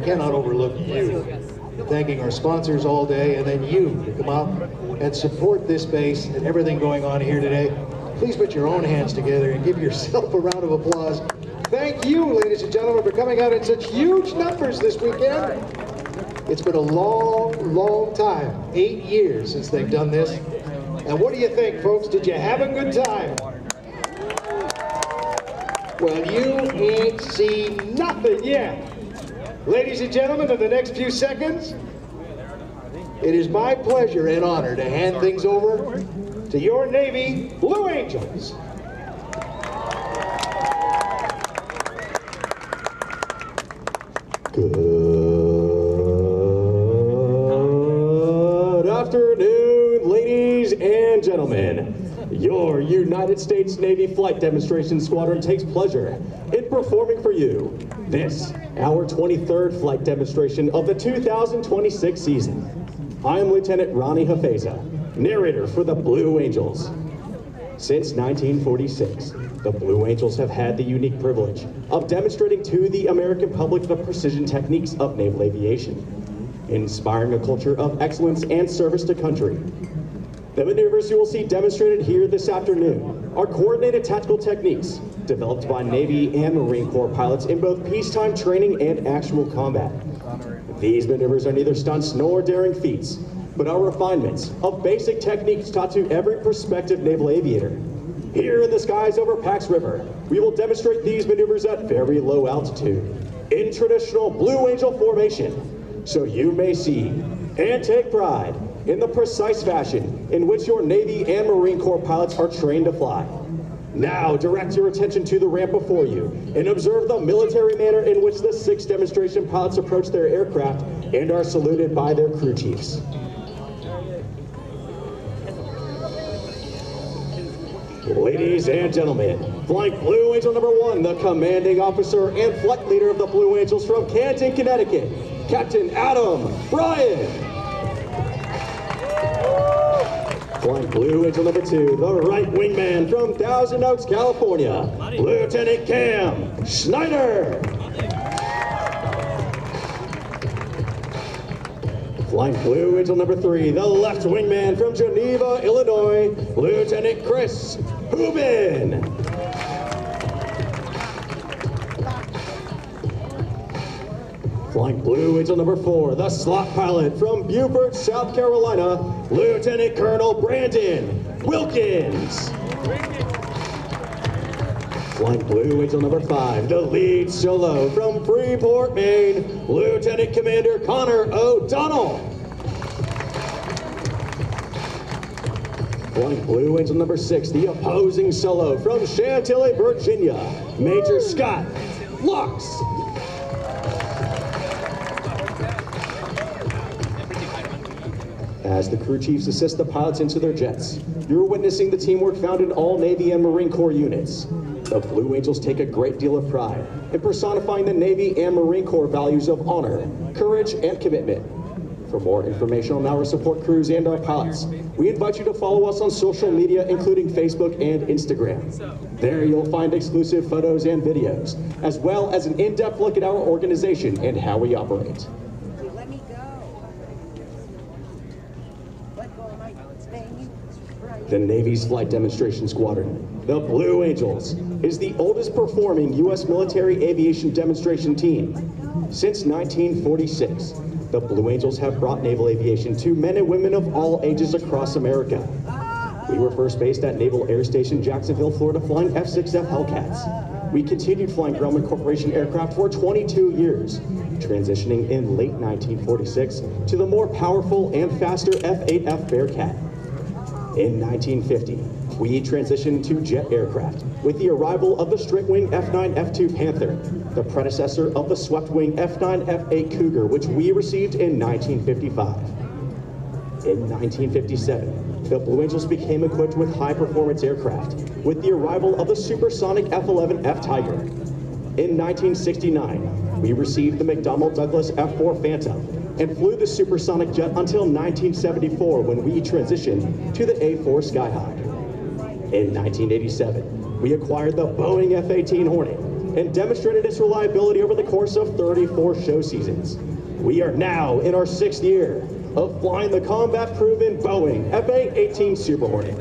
cannot overlook you. Thanking our sponsors all day, and then you to come out and support this base and everything going on here today. Please put your own hands together and give yourself a round of applause. Thank you, ladies and gentlemen, for coming out in such huge numbers this weekend. It's been a long, long time, 8 years since they've done this. And what do you think, folks? Did you have a good time? Well, you ain't seen nothing yet. Ladies and gentlemen, in the next few seconds, it is my pleasure and honor to hand things over to your Navy Blue Angels. Good afternoon, ladies and gentlemen. Your United States Navy Flight Demonstration Squadron takes pleasure in performing for you this, our 23rd flight demonstration of the 2026 season. I am Lieutenant Ronnie Hafeza, narrator for the Blue Angels. Since 1946, the Blue Angels have had the unique privilege of demonstrating to the American public the precision techniques of naval aviation, inspiring a culture of excellence and service to country. The maneuvers you will see demonstrated here this afternoon are coordinated tactical techniques developed by Navy and Marine Corps pilots in both peacetime training and actual combat. These maneuvers are neither stunts nor daring feats, but are refinements of basic techniques taught to every prospective naval aviator. Here in the skies over Pax River, we will demonstrate these maneuvers at very low altitude in traditional Blue Angel formation, so you may see and take pride in the precise fashion in which your Navy and Marine Corps pilots are trained to fly. Now direct your attention to the ramp before you and observe the military manner in which the 6 demonstration pilots approach their aircraft and are saluted by their crew chiefs. Ladies and gentlemen, Flight Blue Angel number 1, the commanding officer and flight leader of the Blue Angels from Canton, Connecticut, Captain Adam Bryan. Flight Blue Angel number 2, the right wingman from Thousand Oaks, California, Lieutenant Cam Schneider. Flight Blue Angel number 3, the left wingman from Geneva, Illinois, Lieutenant Chris Hubin. Flight Blue Angel number 4, the slot pilot from Beaufort, South Carolina, Lieutenant Colonel Brandon Wilkins. Flight Blue Angel number 5, the lead solo from Freeport, Maine, Lieutenant Commander Connor O'Donnell. Flight Blue Angel number 6, the opposing solo from Chantilly, Virginia, Major Scott Lux. As the crew chiefs assist the pilots into their jets, you're witnessing the teamwork found in all Navy and Marine Corps units. The Blue Angels take a great deal of pride in personifying the Navy and Marine Corps values of honor, courage, and commitment. For more information on our support crews and our pilots, we invite you to follow us on social media, including Facebook and Instagram. There you'll find exclusive photos and videos, as well as an in-depth look at our organization and how we operate. The Navy's Flight Demonstration Squadron, the Blue Angels, is the oldest performing U.S. military aviation demonstration team. Since 1946, the Blue Angels have brought naval aviation to men and women of all ages across America. We were first based at Naval Air Station Jacksonville, Florida, flying F-6F Hellcats. We continued flying Grumman Corporation aircraft for 22 years, transitioning in late 1946 to the more powerful and faster F-8F Bearcat. In 1950, we transitioned to jet aircraft with the arrival of the straight-wing F-9 F-2 Panther, the predecessor of the swept-wing F-9 F-8 Cougar, which we received in 1955. In 1957, the Blue Angels became equipped with high-performance aircraft with the arrival of the supersonic F-11 F Tiger. In 1969, we received the McDonnell Douglas F-4 Phantom and flew the supersonic jet until 1974 when we transitioned to the A-4 Skyhawk. In 1987, we acquired the Boeing F-18 Hornet and demonstrated its reliability over the course of 34 show seasons. We are now in our 6th year of flying the combat-proven Boeing F/A-18 Super Hornet.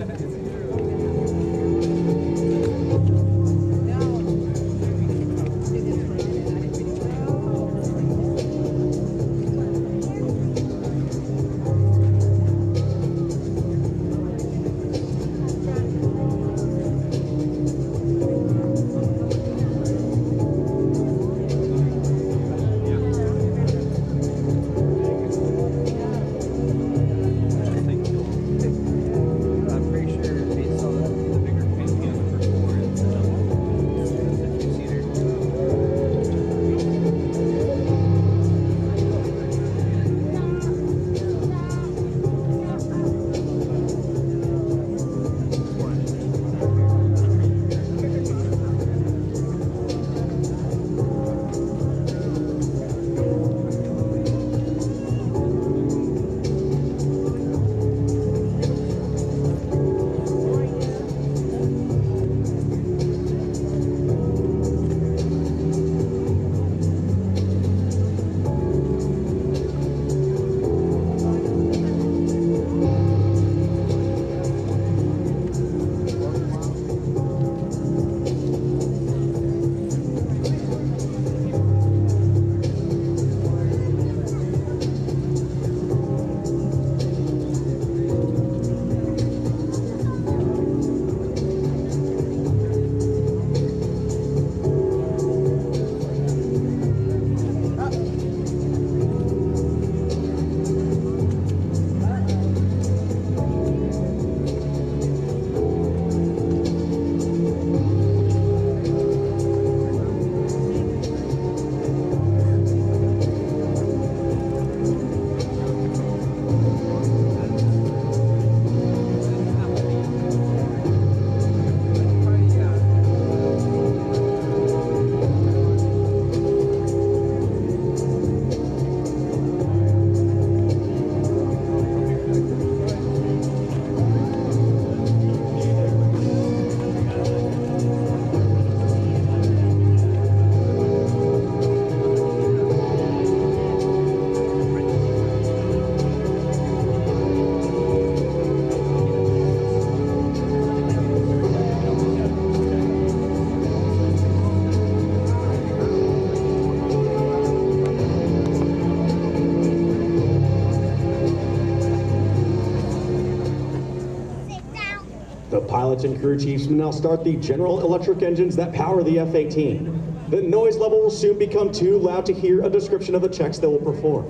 The pilots and crew chiefs will now start the General Electric engines that power the F-18. The noise level will soon become too loud to hear a description of the checks they will perform.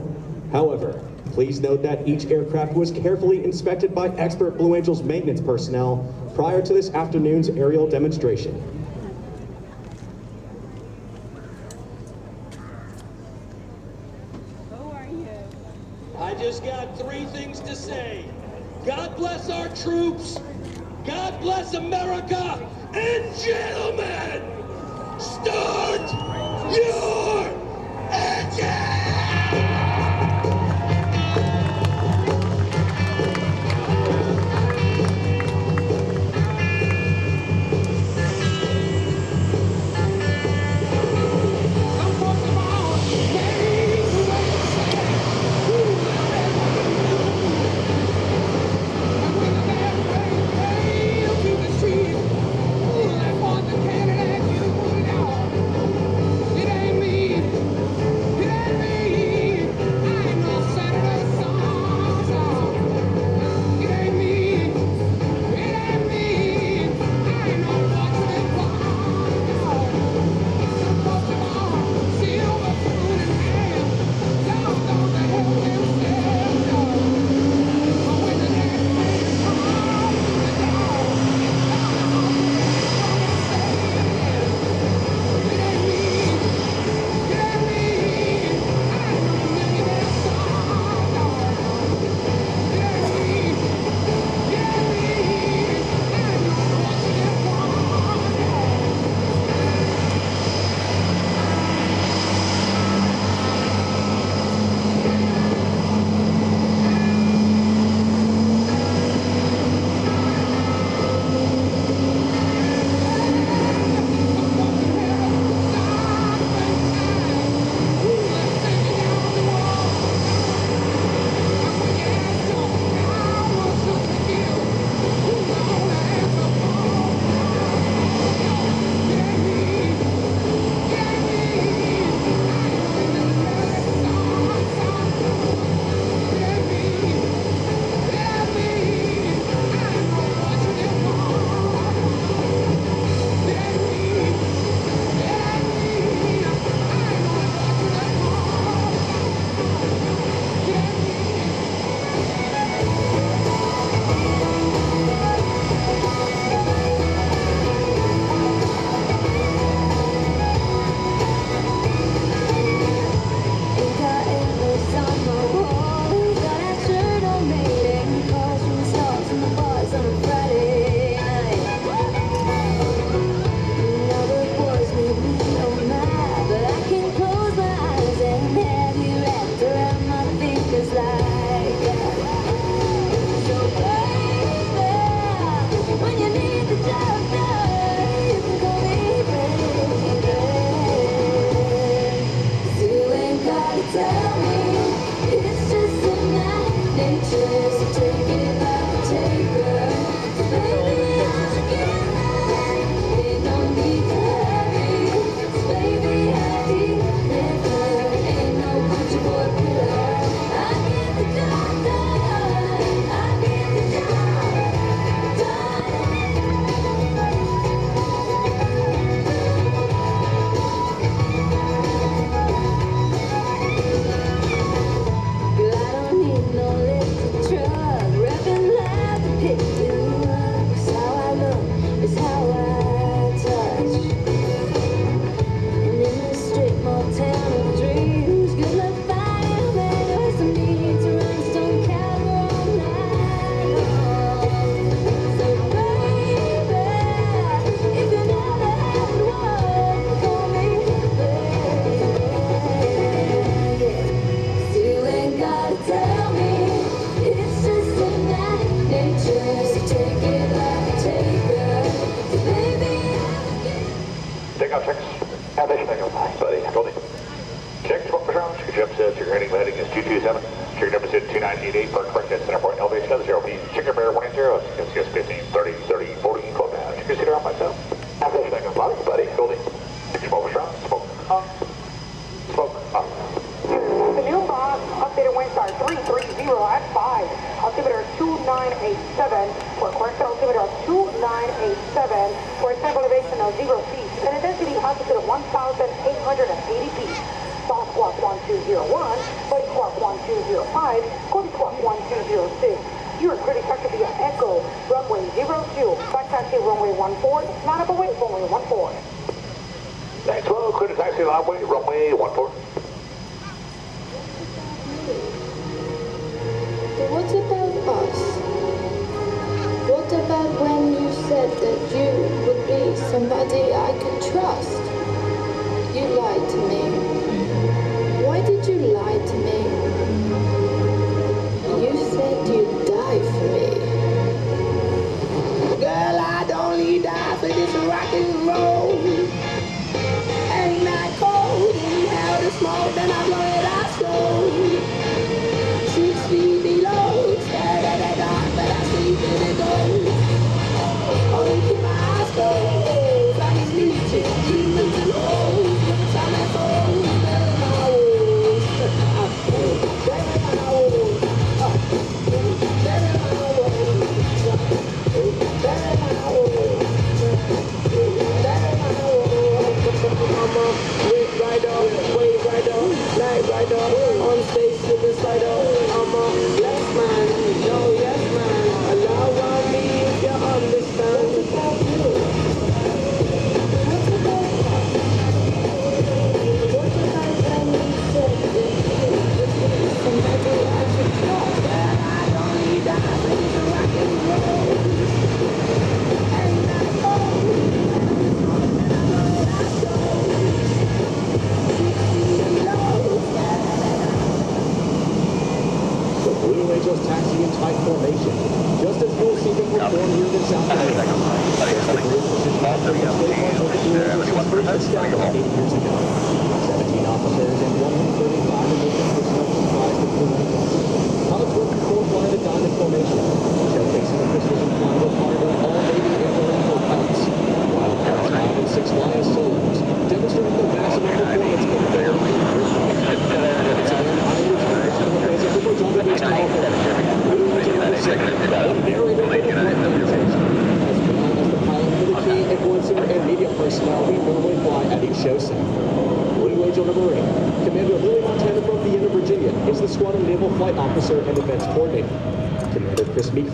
However, please note that each aircraft was carefully inspected by expert Blue Angels maintenance personnel prior to this afternoon's aerial demonstration. Who are you? I just got 3 things to say. God bless our troops. God bless America. And gentlemen, start your engine! It ain't me.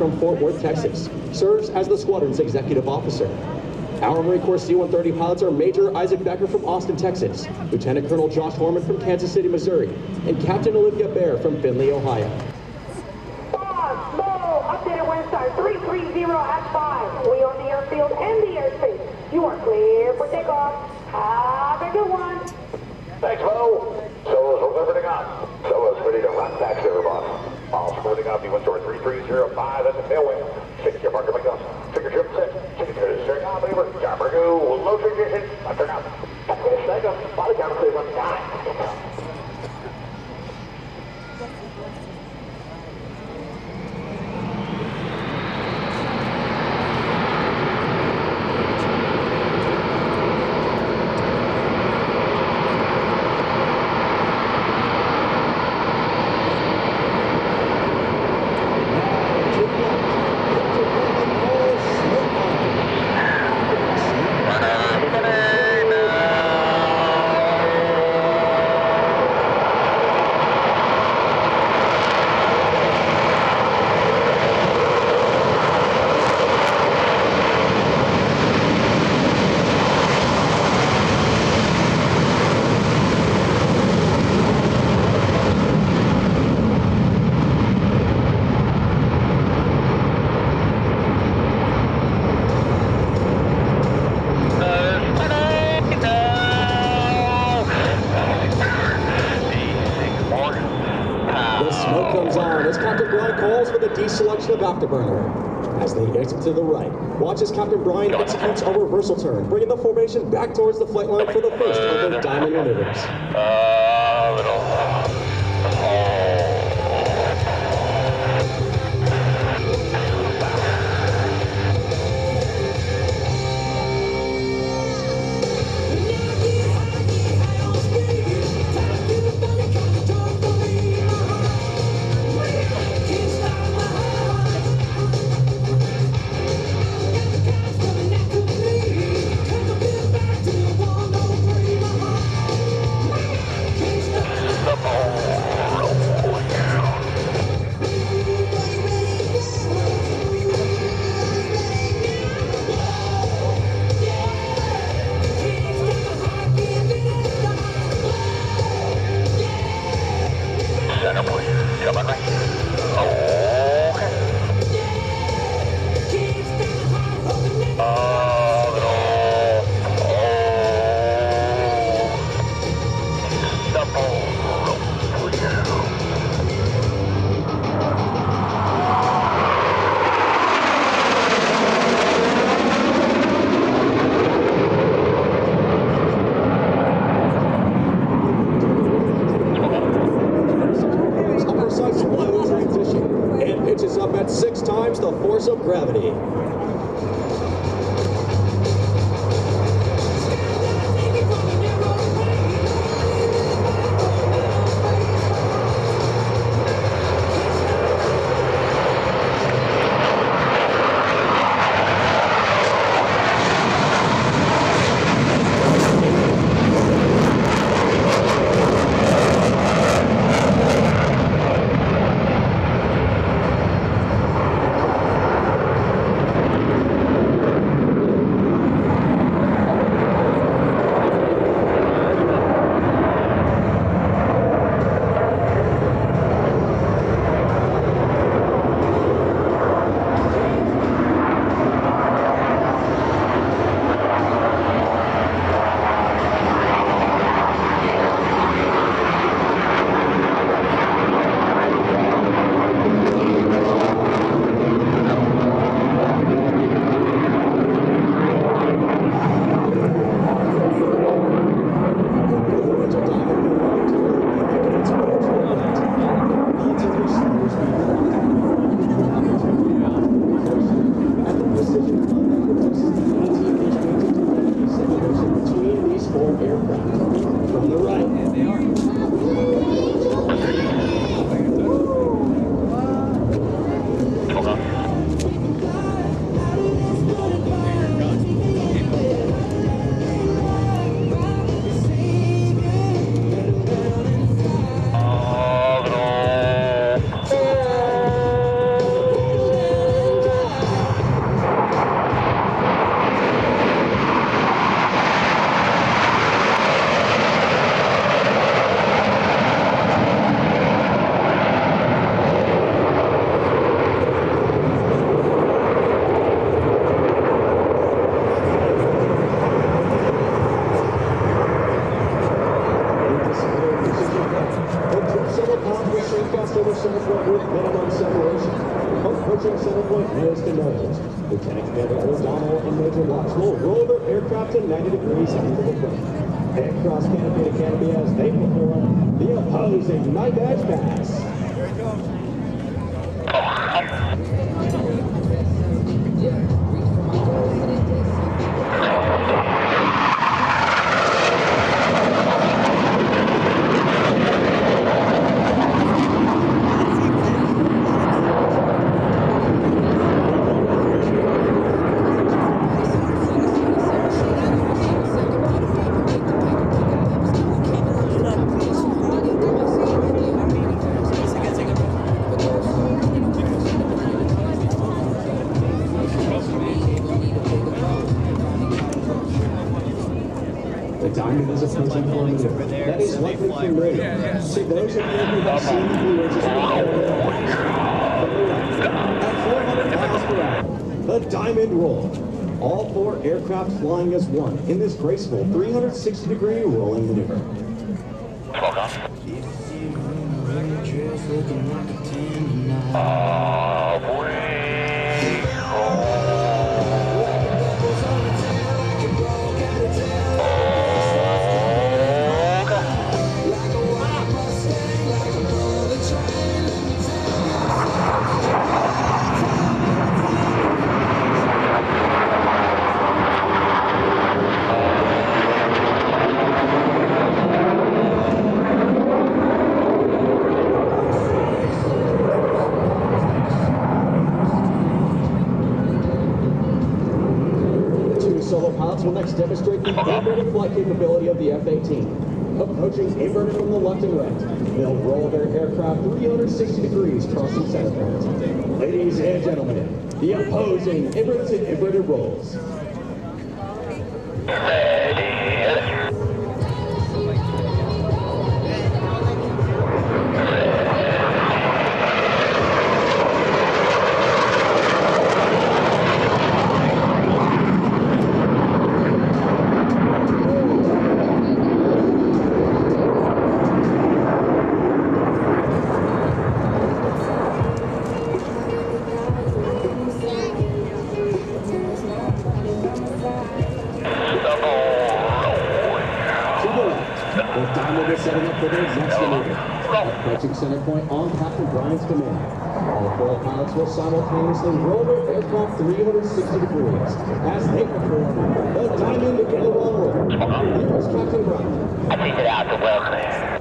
From Fort Worth, Texas, serves as the squadron's executive officer. Our Marine Corps C-130 pilots are Major Isaac Becker from Austin, Texas, Lieutenant Colonel Josh Horman from Kansas City, Missouri, and Captain Olivia Bear from Findlay, Ohio. Boss, low, updated wind star 330 at 5. We own the airfield and the airspace. You are clear for takeoff. Have a good one. Thanks, Mo. Solos hold everything on. Solos ready to rock Pax River, boss. All sporting up, you went toward 3305, that's a tailwind. Shake your marker, make us. Trigger trip set. Chicken turn, steering on, maneuver. Jumper go, low transition. Left turn out. Second, body counter clear, run time. calls for the deselection of afterburner. As they exit to the right, watch as Captain Brian executes a reversal turn, bringing the formation back towards the flight line for the first of their diamond maneuvers. The force of gravity. Lieutenant Commander O'Donnell and Major Watts will roll their aircraft to 90 degrees into the front. Head cross canopy to canopy as they perform the opposing night edge pass. Here it comes. Diamond is approaching formidable. That is likely familiar to those of you who have seen the Blue Ridges at 400 miles per hour. The Diamond Roll. All four aircraft flying as one in this graceful 360-degree rolling maneuver. Will next demonstrate the inverted flight capability of the F-18. Approaching inverted from the left and right, they'll roll their aircraft 360 degrees crossing center point. Ladies and gentlemen, the opposing inverted rolls. Setting up for their next maneuver. Approaching center point on Captain Brian's command. All four pilots will simultaneously roll their aircraft 360 degrees as they perform the diamond aileron roll. Here's Captain Brian. I think it out to well clear.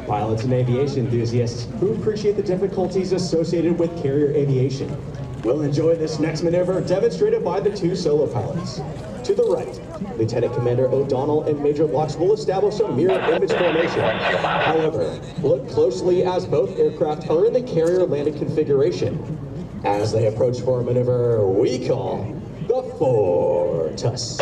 Pilots and aviation enthusiasts who appreciate the difficulties associated with carrier aviation will enjoy this next maneuver demonstrated by the two solo pilots. To the right, Lieutenant Commander O'Donnell and Major Locks will establish a mirror image formation. However, look closely as both aircraft are in the carrier landing configuration as they approach for a maneuver we call the Fortus.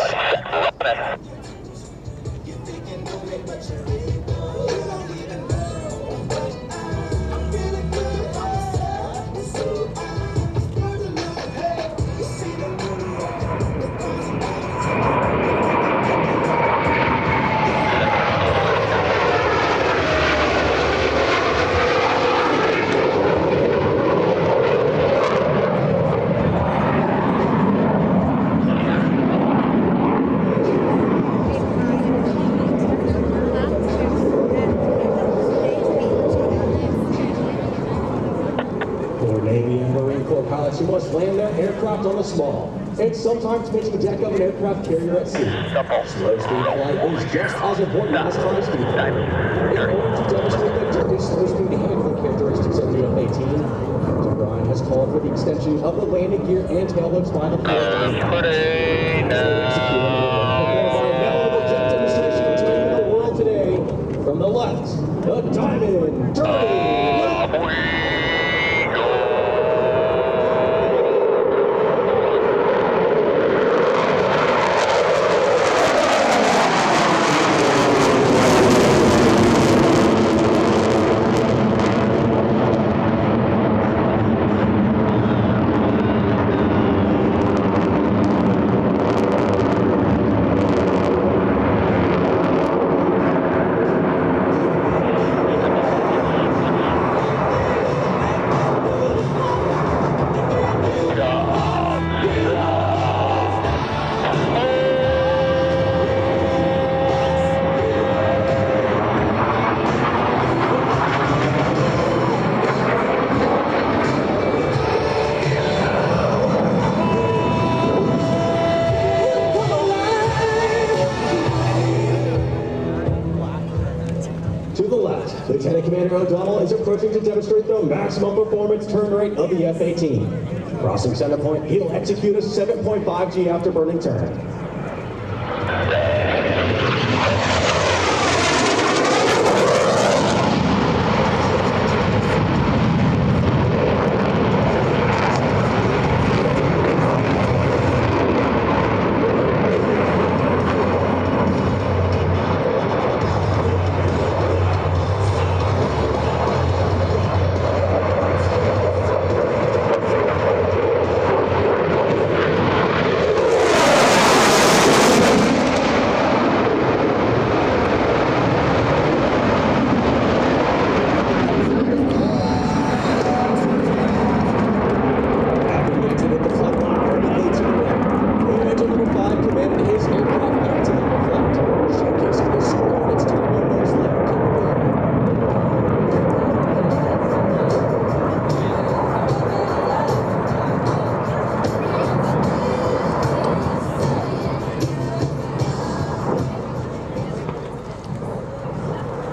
Pilots who must land their aircraft on the small and sometimes pitch the deck of an aircraft carrier at sea. Slow speed flight is just as important as high speed flight. In order to demonstrate the deadly slow speed handling characteristics of the F-18, Captain Brian has called for the extension of the landing gear and tail loops by the pilot. Demonstration entertaining the world today. From the left, the Diamond Derby. approaching to demonstrate the maximum performance turn rate of the F-18. Crossing center point, he'll execute a 7.5 G afterburning turn.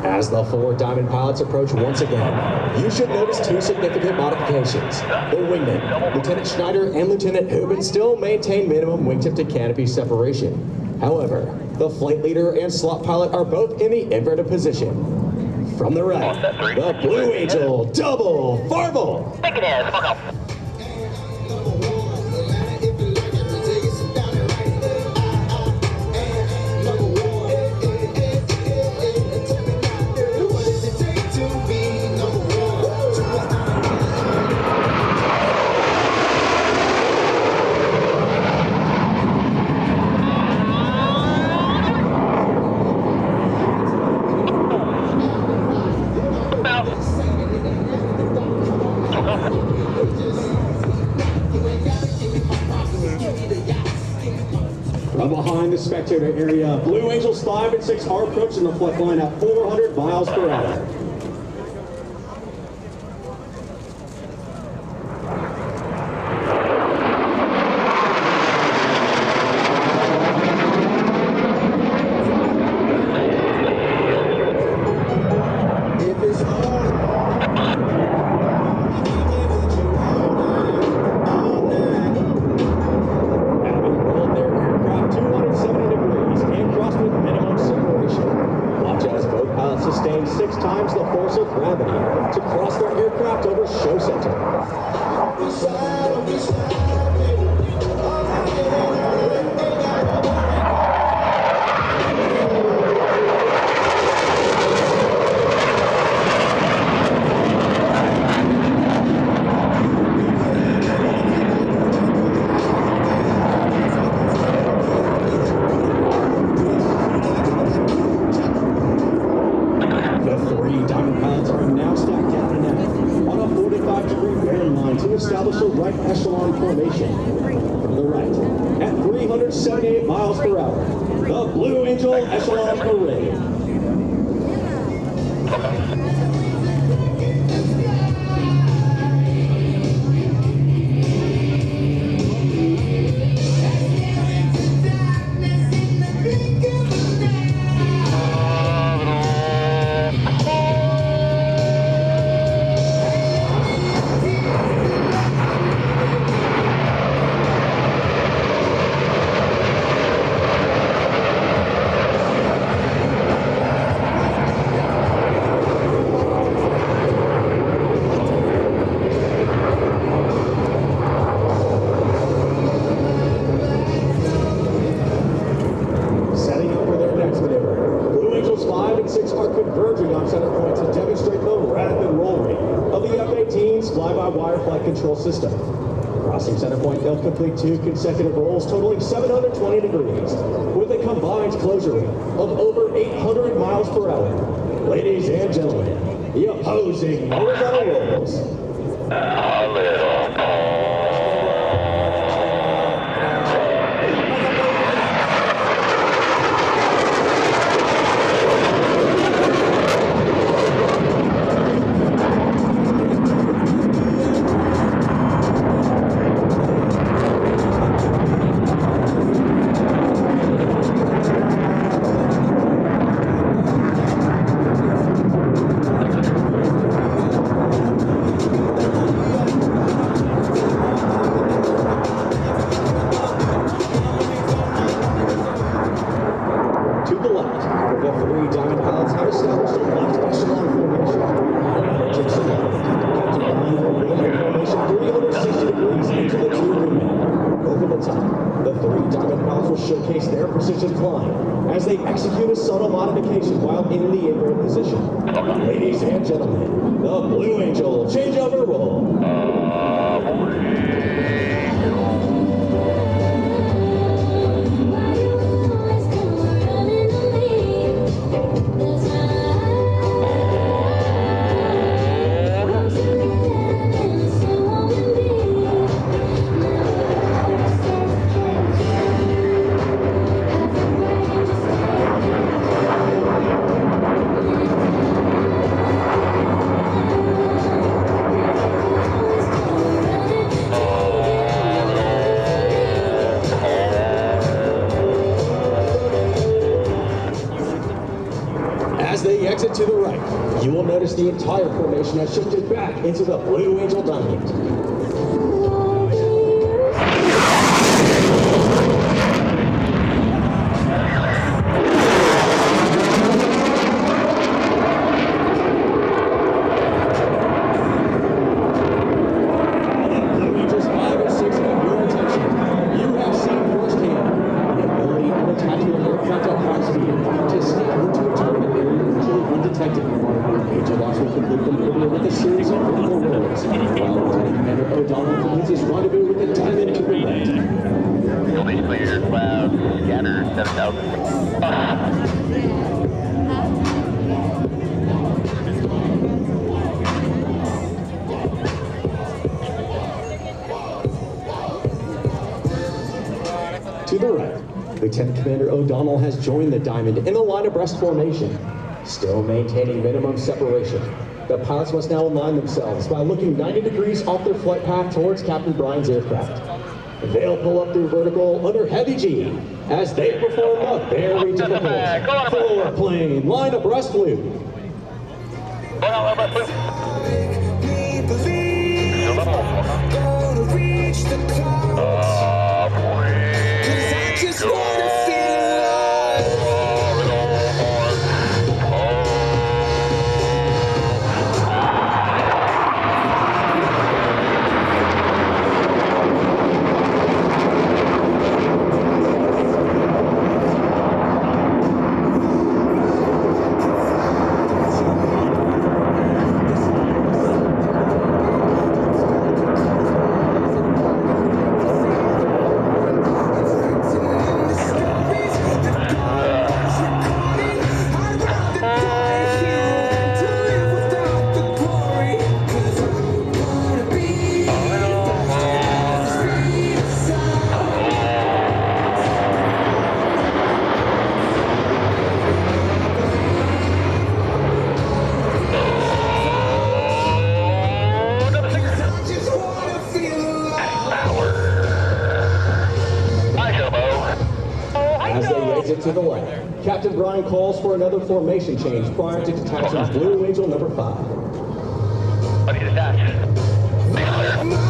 As the four Diamond pilots approach once again, you should notice two significant modifications. The wingmen, Lieutenant Schneider and Lieutenant Hubin, still maintain minimum wingtip to canopy separation. However, the flight leader and slot pilot are both in the inverted position. From the right, the Blue Angel double Farvel. Take it in, fuck up. From behind the spectator area, Blue Angels 5 and 6 are approaching the flight line at 400 miles per hour. Sustain 6 times the force of gravity to cross their aircraft over show center. Establish a right echelon formation. From the right, at 378 miles per hour, the Blue Angel Echelon Parade. Fly-by-wire flight control system. Crossing center point, they'll complete 2 consecutive rolls totaling 720 degrees with a combined closure rate of over 800 miles per hour. Ladies and gentlemen, the opposing horizontal rolls. A little cold. formation 360 degrees into the two remain. Over the top, the three diamond pilots will showcase their precision flying as they execute a subtle modification while in the inverted position. Ladies and gentlemen, the Blue Angel changeover roll. As they exit to the right, you will notice the entire formation has shifted back into the Blue Angel Diamond. Blue Angels 5 and 6 have your attention. You have seen firsthand the ability of a tactical aircraft at high speed to snap into a target area virtually undetected. Angel Box will complete the maneuver with a series of vertical rolls, while Lieutenant Commander O'Donnell completes his rendezvous with the diamond to the right. You'll be cleared. Cloud. Scanner 7000. To the right, Lieutenant Commander O'Donnell has joined the diamond in the line abreast formation, still maintaining minimum separation. The pilots must now align themselves by looking 90 degrees off their flight path towards Captain Brian's aircraft. They'll pull up through vertical under heavy G as they perform a very difficult forward plane line abreast loop. To the left, Captain Brian calls for another formation change prior to detaching Blue Angel number 5. Ready to detach. Be clear.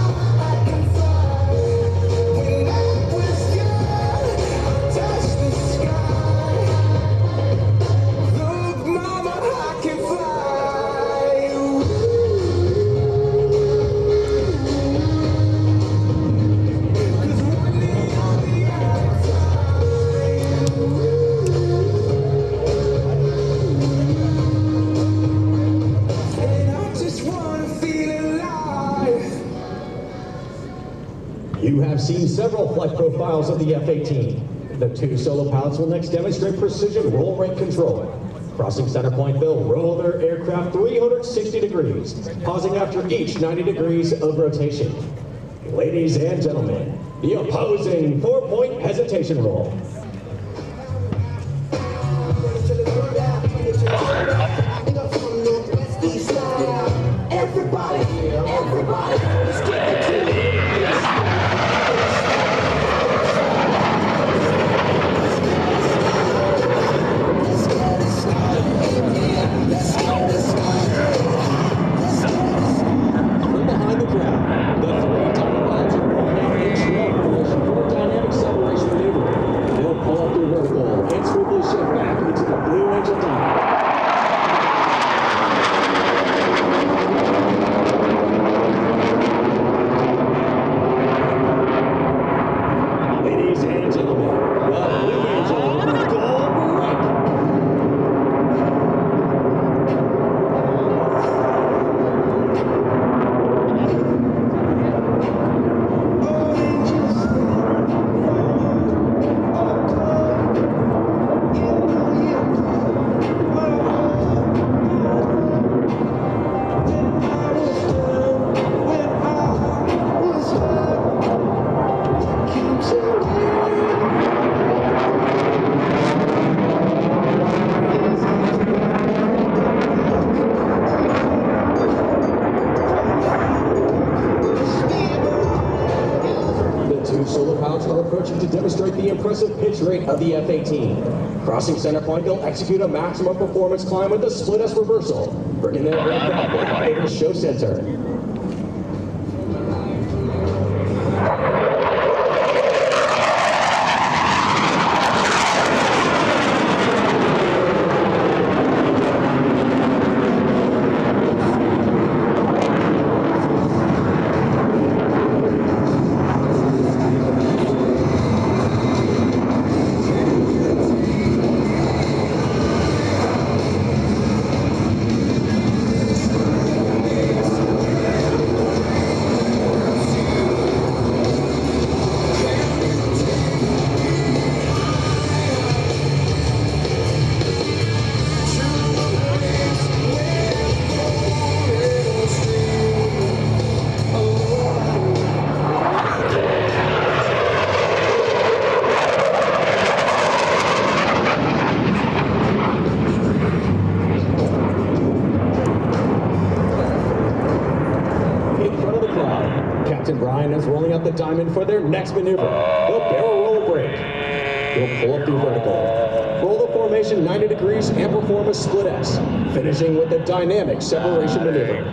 You have seen several flight profiles of the F-18. The two solo pilots will next demonstrate precision roll rate control. Crossing center point, they'll roll their aircraft 360 degrees, pausing after each 90 degrees of rotation. Ladies and gentlemen, the opposing 4-point hesitation roll. Everybody, let's get the to demonstrate the impressive pitch rate of the F-18. Crossing center point, they'll execute a maximum performance climb with a split-S reversal, bringing their aircraft back to the show center. The diamond for their next maneuver. They'll barrel roll brake. They'll pull up through vertical. Roll the formation 90 degrees and perform a split S, finishing with a dynamic separation maneuver.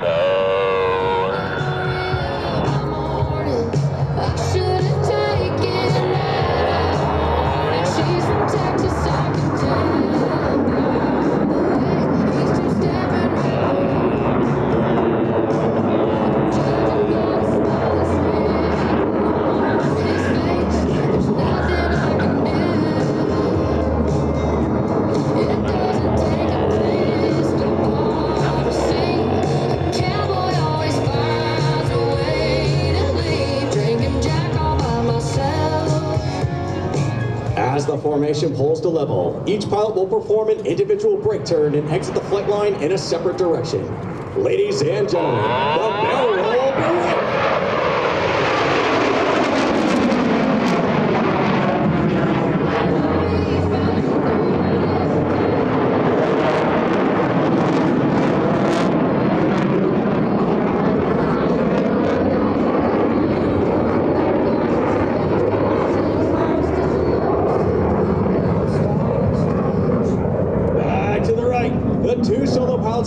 As the formation pulls to level, each pilot will perform an individual brake turn and exit the flight line in a separate direction. Ladies and gentlemen, the barrel roll begins.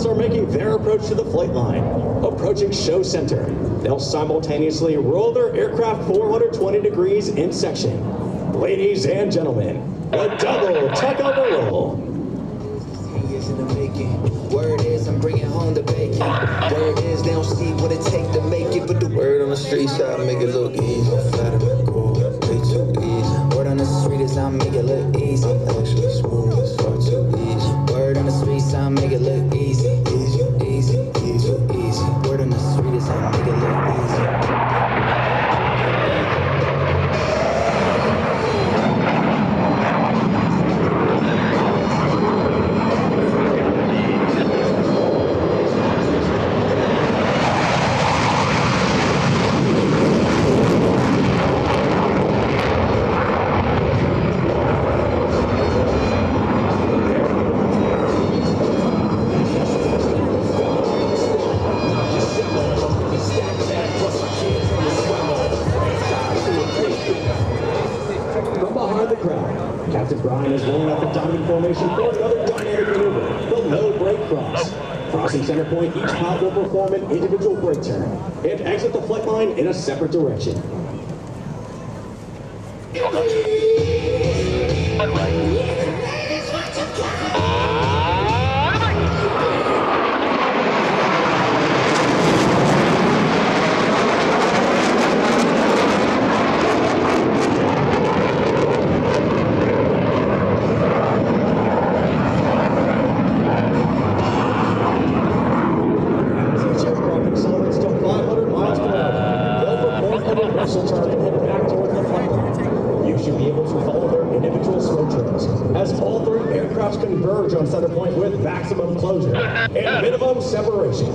Are making their approach to the flight line. Approaching show center, they'll simultaneously roll their aircraft 420 degrees in section. Ladies and gentlemen, the double takeover roll. Years in the making. Word is I'm bringing home the bacon. Word is they don't see what it take to make it, but the word on the street side make it look easy. Flatter, cool, way too easy. Word on the street is I make it look easy. Actually smooth, it's far too easy. Word on the street side make it look easy. Easy, easy, easy, easy. Word on the street is I make it look easy. Center point, each pilot will perform an individual brake turn and exit the flight line in a separate direction. Converge on center point with maximum closure and minimum separation.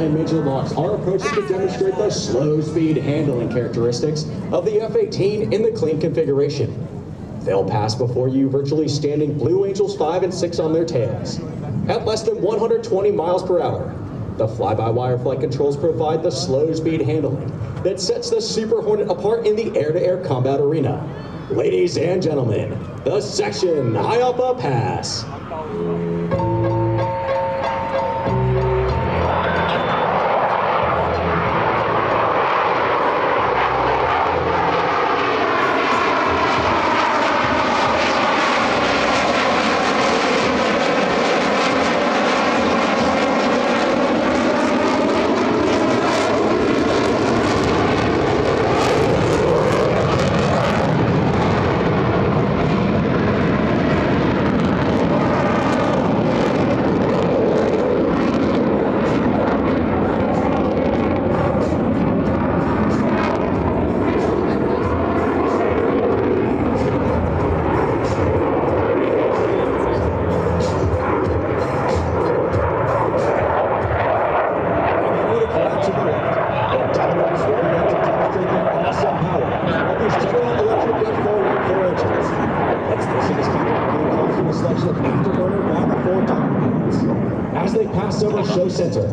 climb major locks are approaches to demonstrate the slow speed handling characteristics of the F-18 in the clean configuration. They'll pass before you virtually standing Blue Angels 5 and 6 on their tails. At less than 120 miles per hour, the fly-by-wire flight controls provide the slow speed handling that sets the Super Hornet apart in the air-to-air combat arena. Ladies and gentlemen, the section high up a pass. As they pass over Show Center,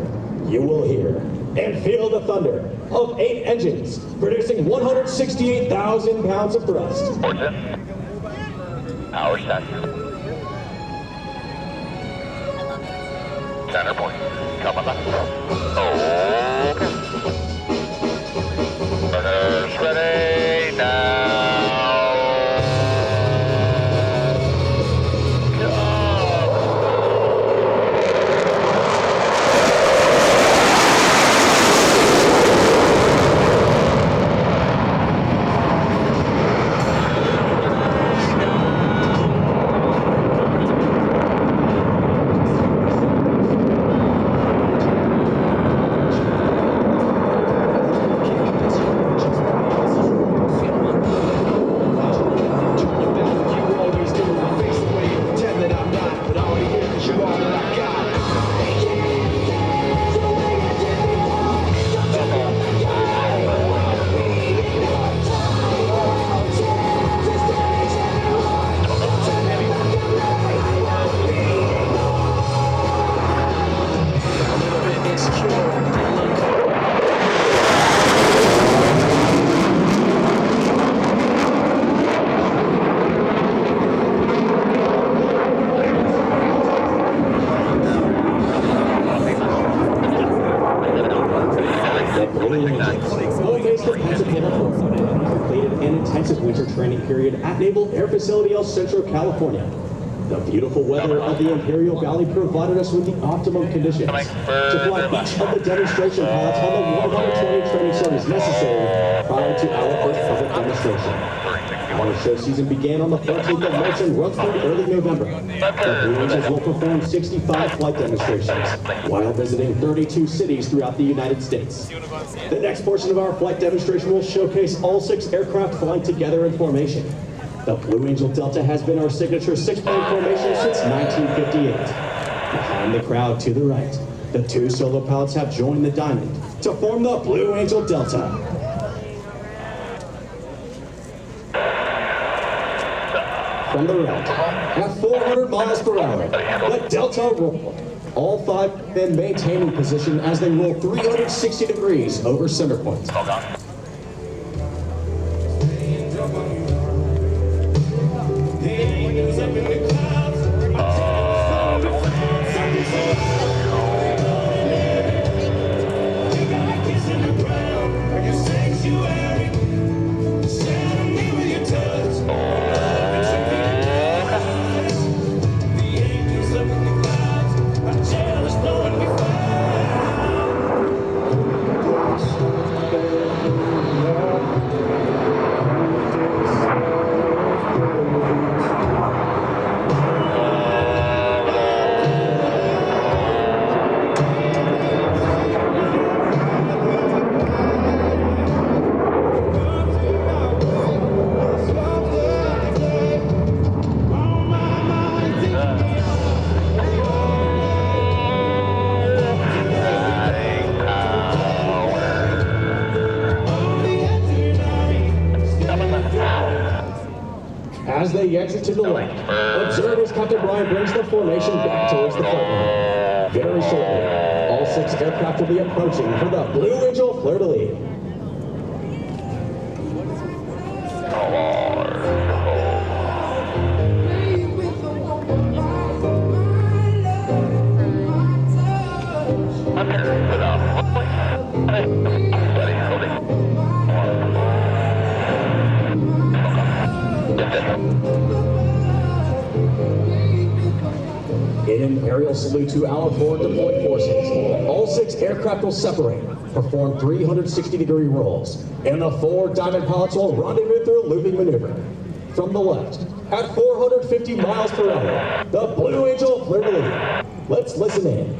you will hear and feel the thunder of 8 engines producing 168,000 pounds of thrust. Power set. Center point. Coming up. Burners ready now. Completed an intensive winter training period at Naval Air Facility El Centro, California. The beautiful weather of the Imperial Valley provided us with the optimum conditions to fly each of the demonstration pilots on the 120 training service necessary prior to our first public demonstration. Our show season began on the 14th of March and runs through early November. The Blue Angels will perform 65 flight demonstrations while visiting 32 cities throughout the United States. The next portion of our flight demonstration will showcase all 6 aircraft flying together in formation. The Blue Angel Delta has been our signature 6-plane formation since 1958. Behind the crowd to the right, the 2 solo pilots have joined the Diamond to form the Blue Angel Delta. From the right, at 400 miles per hour, the Delta roll. All 5 men maintaining position as they roll 360 degrees over center point. they exit to the left, observe as Captain Brian brings the formation back towards the flight line. Very shortly, all 6 aircraft will be approaching for the Blue Angel fleur-de-lis. In an aerial salute to our forward deployed forces, all 6 aircraft will separate, perform 360-degree rolls, and the 4 Diamond pilots will rendezvous through a looping maneuver. From the left, at 450 miles per hour, the Blue Angel fleur-de-lis. Let's listen in.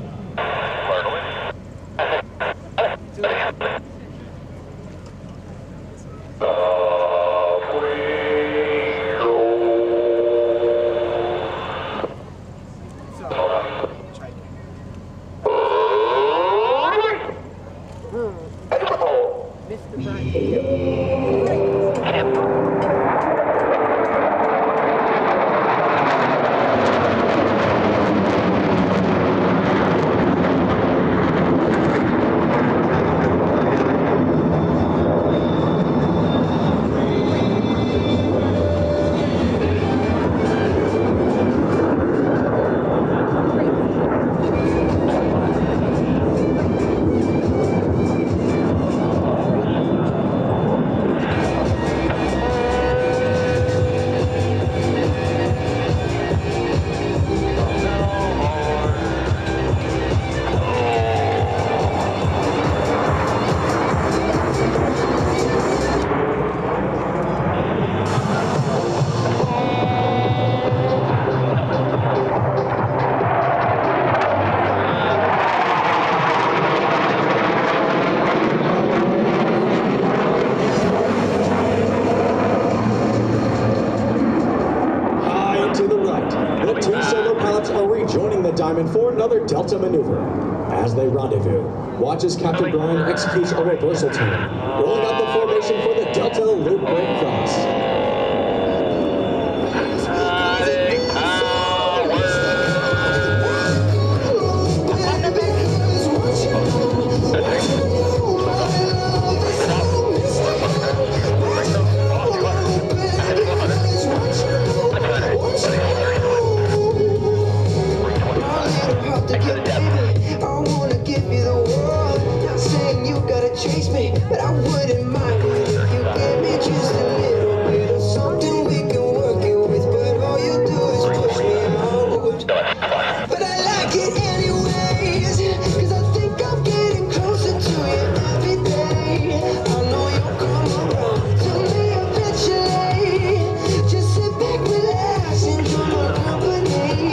For another Delta maneuver. As they rendezvous, watch as Captain Brian executes a reversal turn, rolling out the formation for the Delta loop break cross. But I wouldn't mind it if you gave me just a little bit of something we can work it with. But all you do is push me out. But I like it anyways, cause I think I'm getting closer to you every day. I know you'll come around to me eventually. Just sit back, relax, enjoy my company.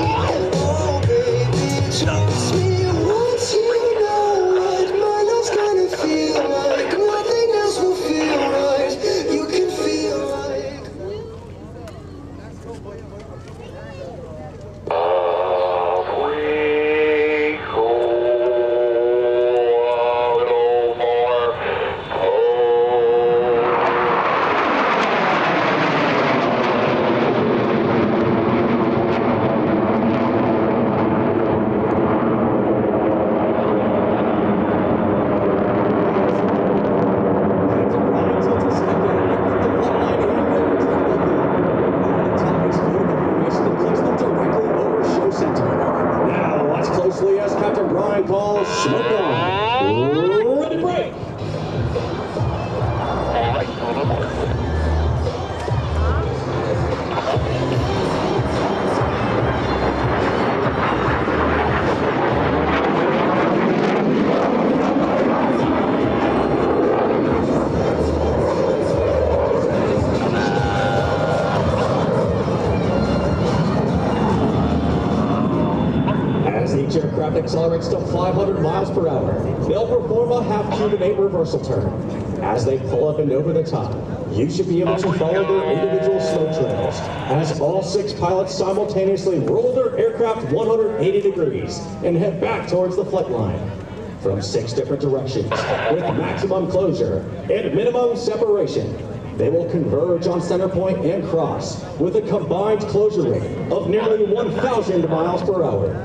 Oh baby, trust me once you know what my love's gonna feel like. Nothing else will feel right. You can feel like. Now watch closely as Captain Brian calls smoke on. Ready, break. As each aircraft accelerates to 500 miles per hour, they'll perform a half-Cuban 8 reversal turn. As they pull up and over the top, you should be able to follow their individual smoke trails, as all 6 pilots simultaneously roll their aircraft 180 degrees and head back towards the flight line. From 6 different directions, with maximum closure and minimum separation. They will converge on center point and cross with a combined closure rate of nearly 1,000 miles per hour.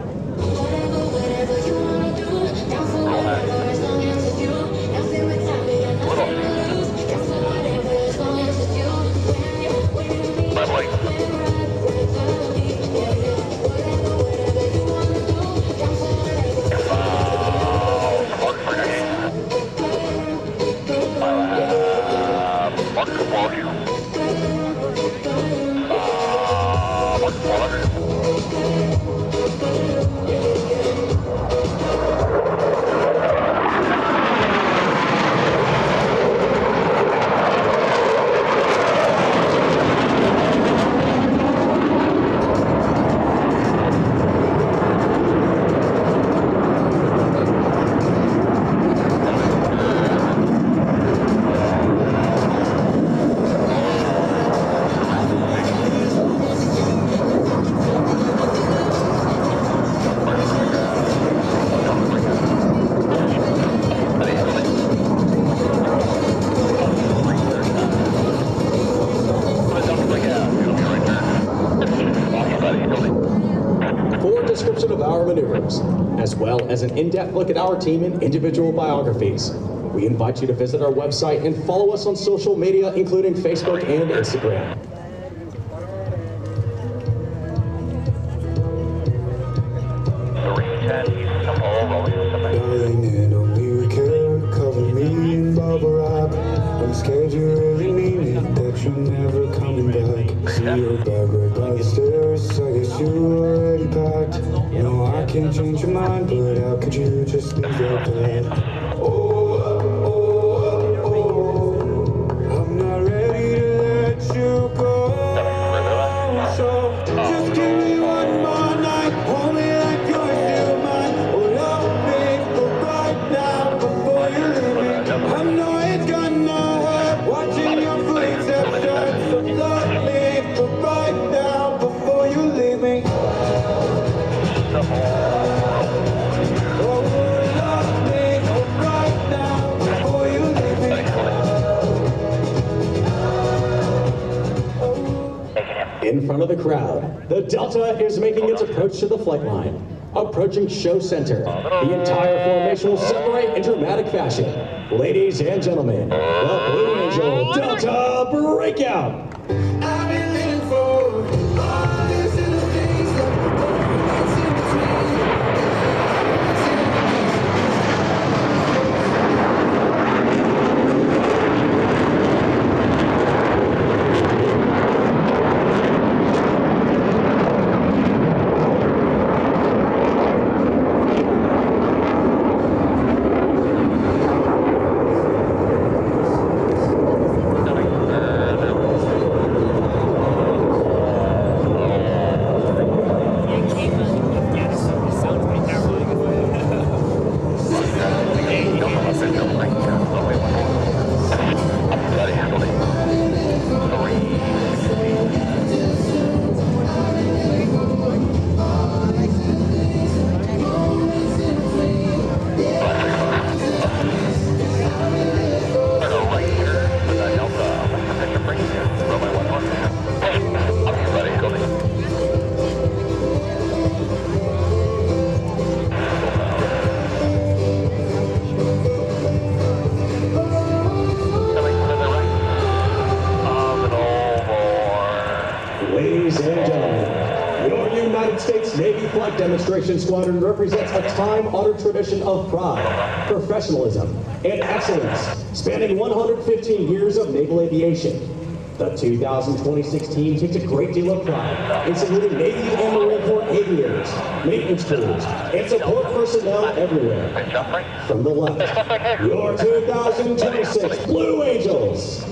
As well as an in-depth look at our team and individual biographies. We invite you to visit our website and follow us on social media, including Facebook and Instagram. Darling, and only we care, cover me in bubble wrap. I'm scared you really mean it, that you're never coming back. See your bag right by the stairs, I guess you already packed. No, I can't change your mind, but how could you just leave that bed? I'm not ready to let you go. So just give me one more night, hold me like you're still mine. Oh, love me for right now before you leave me. I know it's gonna hurt watching your footsteps turn. So love me for right now before you leave me. In front of the crowd, the Delta is making its approach to the flight line. Approaching show center, the entire formation will separate in dramatic fashion. Ladies and gentlemen, the Blue Angel Delta Breakout. I've been living for all these little things that gets in Ladies and gentlemen, your United States Navy Flight Demonstration Squadron represents a time-honored tradition of pride, professionalism, and excellence, spanning 115 years of naval aviation. The 2026 team takes a great deal of pride in saluting Navy and Marine Corps aviators, maintenance crews, and support personnel everywhere. From the left, your 2026 Blue Angels.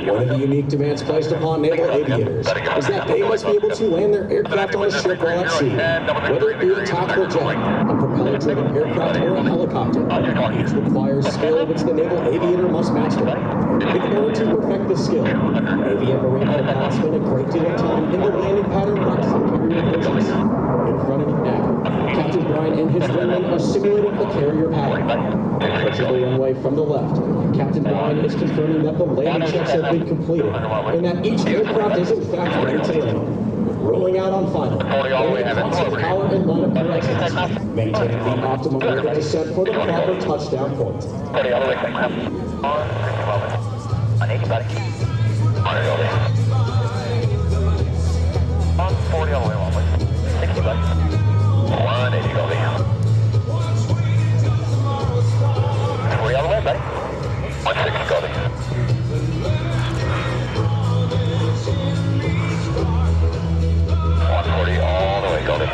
One of the unique demands placed upon naval aviators is that they must be able to land their aircraft on a ship while at sea, whether it be a tactical jet, a propeller-driven aircraft, or a helicopter. Each requires skill which the naval aviator must master. In order to perfect this skill, Navy and Marine pilots spend a great deal of time in the landing pattern practicing carrier approaches. In front of me now, Captain Brian and his wingmen are simulating the carrier pattern. Approaching the runway from the left, Captain Brian is confirming that the landing checks have been completed and that each aircraft is in fact ready to land. Rolling out on final, only constant power and line of corrections, maintaining the optimum rate of descent for the proper touchdown point. 40 all the way, on 80, buddy. On 40 all the way, 60, buddy. 180, Goldie. 40 all the way, buddy. 160, Goldie. 140 all the way, Goldie.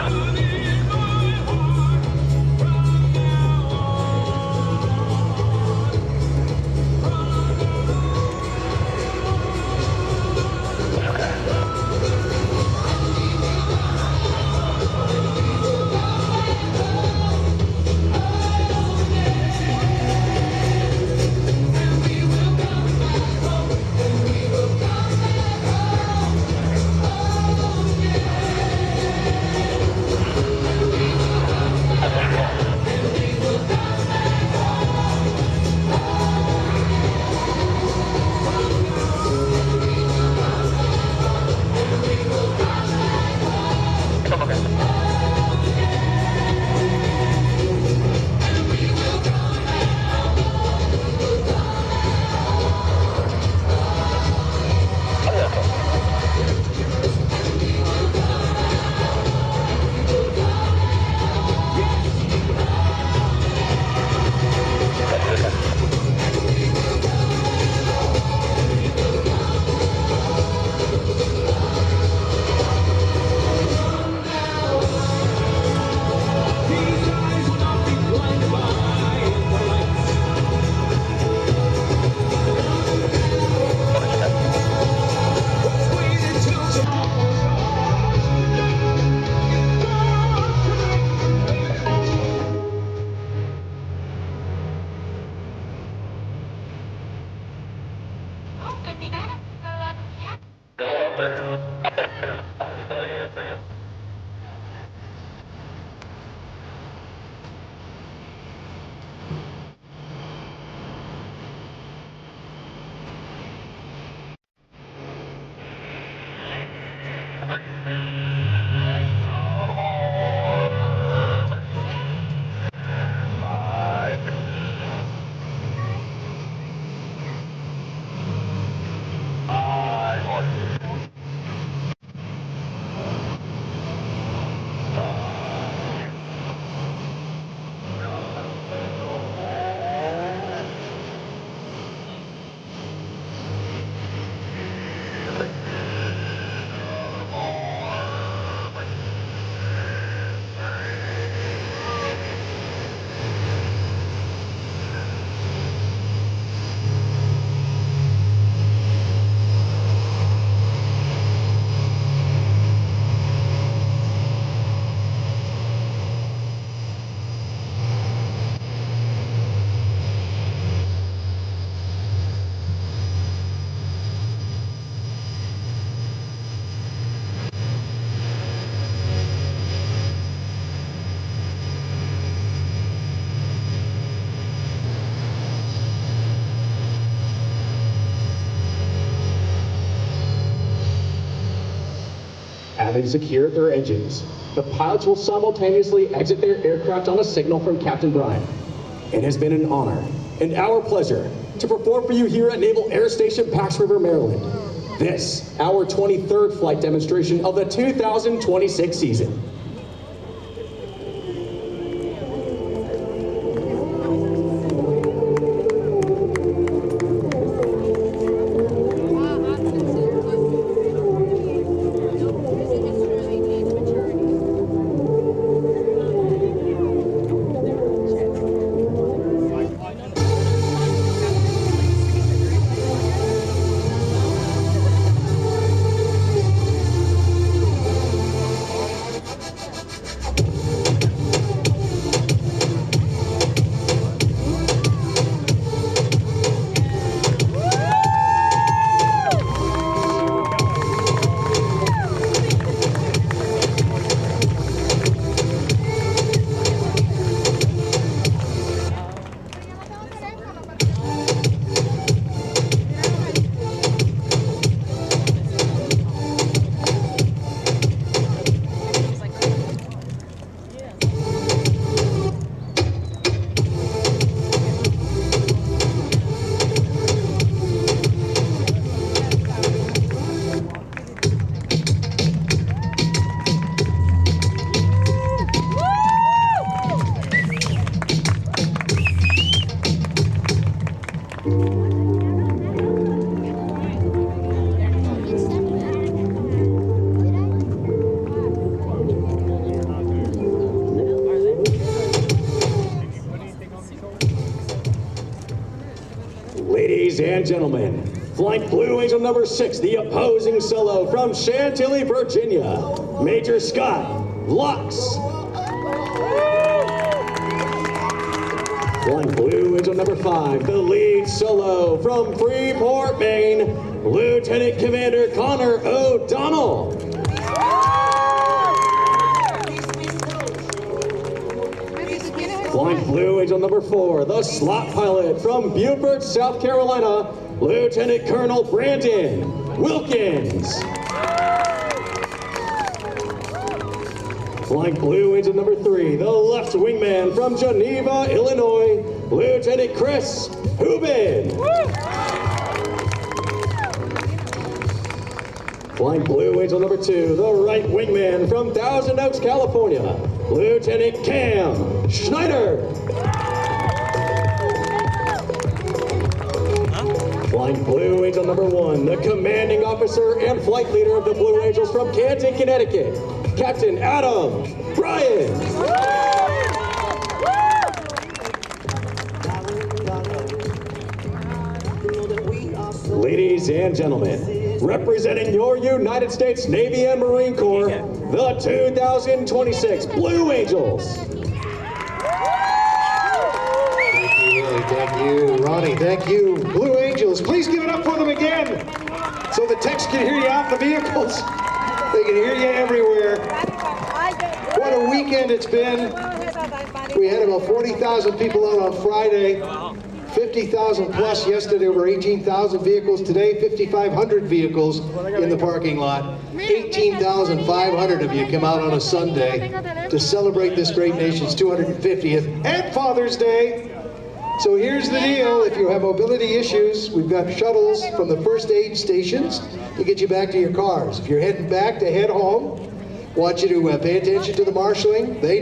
Having secured their engines, the pilots will simultaneously exit their aircraft on a signal from Captain Brian. It has been an honor and our pleasure to perform for you here at Naval Air Station Pax River, Maryland. This, our 23rd flight demonstration of the 2026 season. and gentlemen, Flight Blue Angel number 6, the opposing solo from Chantilly, Virginia, Major Scott Lux. Flight Blue Angel number 5, the lead solo from Freeport, Maine, Lieutenant Commander Connor O'Donnell. Flight Blue Angel number 4, the slot pilot from Beaufort, South Carolina, Lieutenant Colonel Brandon Wilkins. Flight Blue Angel number 3, the left wingman from Geneva, Illinois, Lieutenant Chris Hubin. Flight Blue Angel number 2, the right wingman from Thousand Oaks, California, Lieutenant Cam Schneider. Flight Blue Angel number 1, the commanding officer and flight leader of the Blue Angels from Canton, Connecticut, Captain Adam Bryan. Ladies and gentlemen, representing your United States Navy and Marine Corps, the 2026 Blue Angels. Thank you, Ronnie. Thank you, Blue Angels. Please give it up for them again, so the techs can hear you out the vehicles. They can hear you everywhere. What a weekend it's been. We had about 40,000 people out on Friday, 50,000 plus yesterday, over 18,000 vehicles today, 5,500 vehicles in the parking lot. 18,500 of you come out on a Sunday to celebrate this great nation's 250th and Father's Day. So here's the deal, if you have mobility issues, we've got shuttles from the first aid stations to get you back to your cars. If you're heading back to head home, want you to pay attention to the marshaling. They know